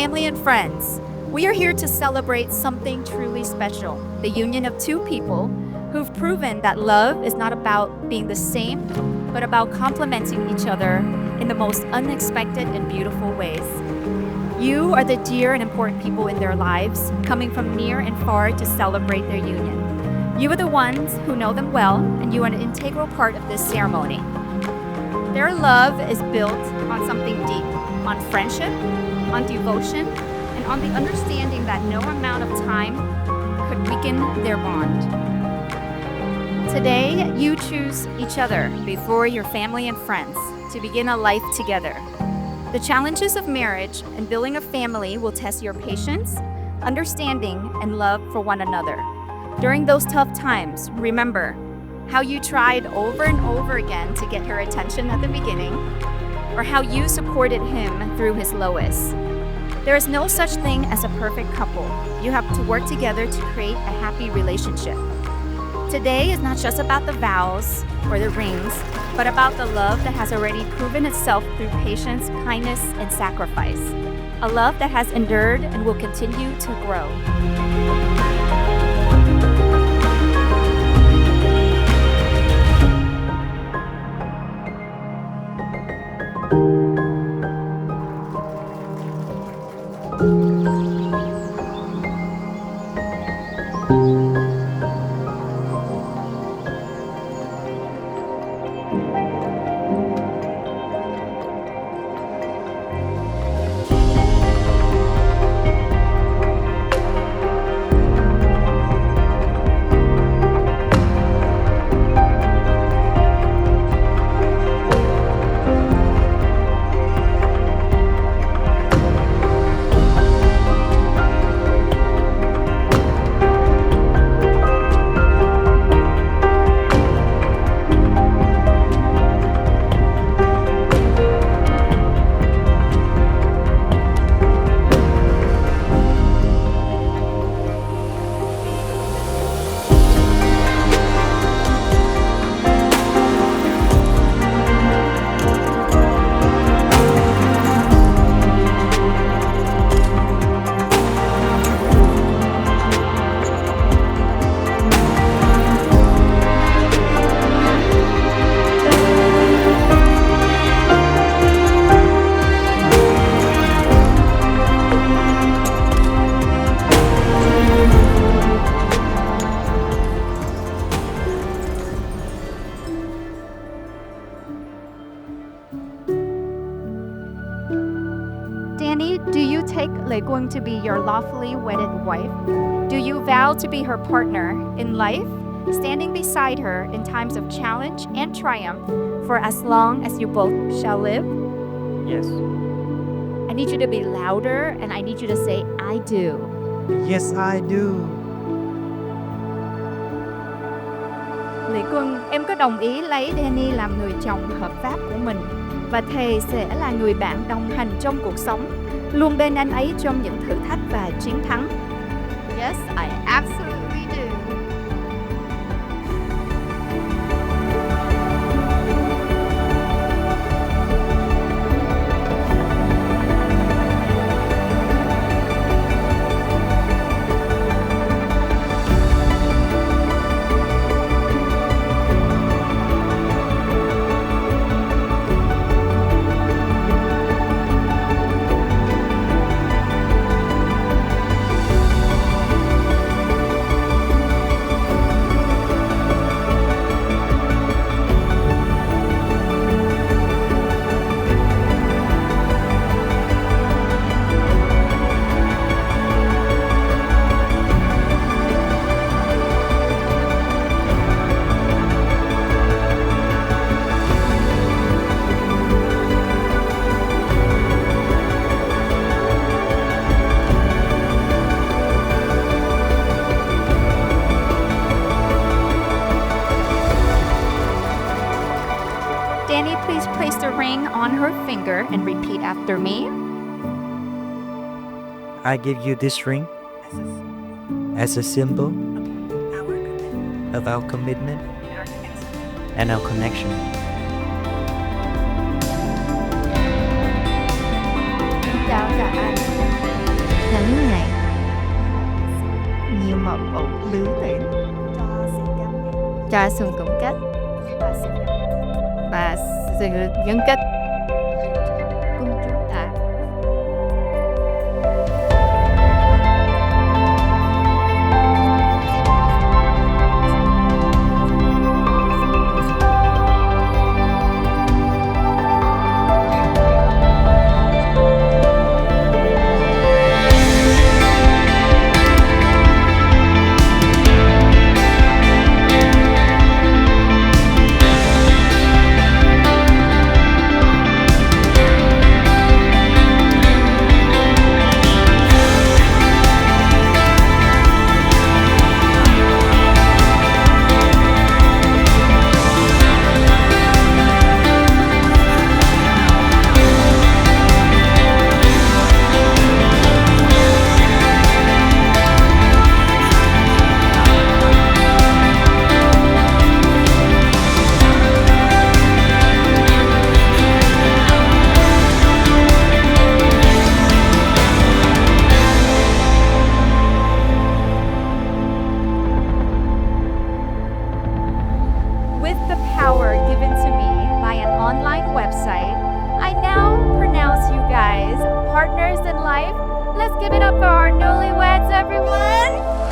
family and friends, we are here to celebrate something truly special, the union of two people who've proven that love is not about being the same, but about complementing each other in the most unexpected and beautiful ways. You are the dear and important people in their lives, coming from near and far to celebrate their union. You are the ones who know them well, and you are an integral part of this ceremony. Their love is built on something deep, on friendship, on devotion, and on the understanding that no amount of time could weaken their bond. Today, you choose each other before your family and friends to begin a life together. The challenges of marriage and building a family will test your patience, understanding, and love for one another. During those tough times, remember how you tried over and over again to get her attention at the beginning, or how you supported him through his lowest. There is no such thing as a perfect couple. You have to work together to create a happy relationship. Today is not just about the vows or the rings, but about the love that has already proven itself through patience, kindness, and sacrifice. A love that has endured and will continue to grow. Danny, do you take LeQuan to be your lawfully wedded wife? Do you vow to be her partner in life, standing beside her in times of challenge and triumph for as long as you both shall live? Yes. I need you to be louder and I need you to say, I do. Yes, I do. LeQuan, em có đồng ý lấy Danny làm người chồng hợp pháp của mình và thề sẽ là người bạn đồng hành trong cuộc sống, luôn bên anh ấy trong những thử thách và chiến thắng. Yes, I absolutely do. Danny, please place the ring on her finger and repeat after me. I give you this ring as a symbol of our commitment and our connection. Chào cả anh. một bộ lưới tuyển cho sự củng kết và sự gắn kết cùng chúng ta. With the power given to me by an online website, I now pronounce you guys partners in life. Let's give it up for our newlyweds, everyone!